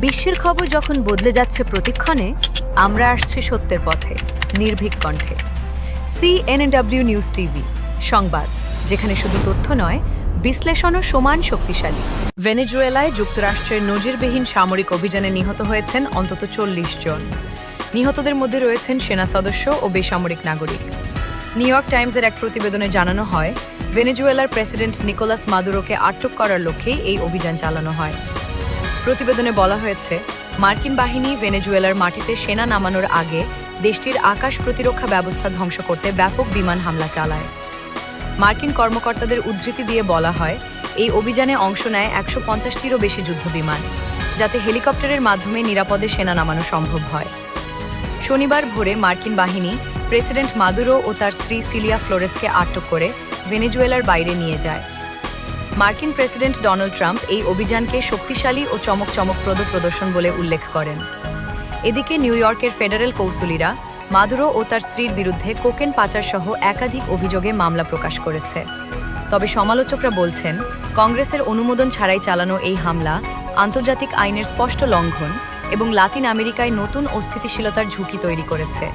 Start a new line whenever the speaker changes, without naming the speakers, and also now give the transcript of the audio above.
বিশ্বের খবর যখন বদলে যাচ্ছে প্রতিক্ষণে, আমরা আসছি সত্যের পথে, নির্ভীক কণ্ঠে। CNW নিউজ টিভি সংবাদ, যেখানে শুধু তথ্য নয়, বিশ্লেষণও সমান শক্তিশালী। ভেনেজুয়েলায় যুক্তরাষ্ট্রের নজিরবিহীন সামরিক অভিযানে নিহত হয়েছেন অন্তত 40 জন। নিহতদের মধ্যে রয়েছেন সেনা সদস্য ও বেসামরিক নাগরিক। নিউ ইয়র্ক টাইমসের এক প্রতিবেদনে জানানো হয়, ভেনেজুয়েলার প্রেসিডেন্ট নিকোলাস মাদুরোকে আটক করার লক্ষ্যেই এই অভিযান চালানো হয়। প্রতিবেদনে বলা হয়েছে, মার্কিন বাহিনী ভেনেজুয়েলার মাটিতে সেনা নামানোর আগে দেশটির আকাশ প্রতিরক্ষা ব্যবস্থা ধ্বংস করতে ব্যাপক বিমান হামলা চালায়। মার্কিন কর্মকর্তাদের উদ্ধৃতি দিয়ে বলা হয়, এই অভিযানে অংশ নেয় 150টিরও বেশি যুদ্ধবিমান, যাতে হেলিকপ্টারের মাধ্যমে নিরাপদে সেনা নামানো সম্ভব হয়। শনিবার ভোরে মার্কিন বাহিনী প্রেসিডেন্ট মাদুরো ও তার স্ত্রী সিলিয়া ফ্লোরেসকে আটক করে ভেনেজুয়েলার বাইরে নিয়ে যায়। মার্কিন প্রেসিডেন্ট ডোনাল্ড ট্রাম্প এই অভিযানকে শক্তিশালী ও চমকপ্রদ প্রদর্শন বলে উল্লেখ করেন। এদিকে নিউ ইয়র্কের ফেডারেল কৌঁসুলিরা মাদুরো ও তার স্ত্রীর বিরুদ্ধে কোকেন পাচারসহ একাধিক অভিযোগে মামলা প্রকাশ করেছে। তবে সমালোচকরা বলছেন, কংগ্রেসের অনুমোদন ছাড়াই চালানো এই হামলা আন্তর্জাতিক আইনের স্পষ্ট লঙ্ঘন এবং লাতিন আমেরিকায় নতুন অস্থিতিশীলতার ঝুঁকি তৈরি করেছে।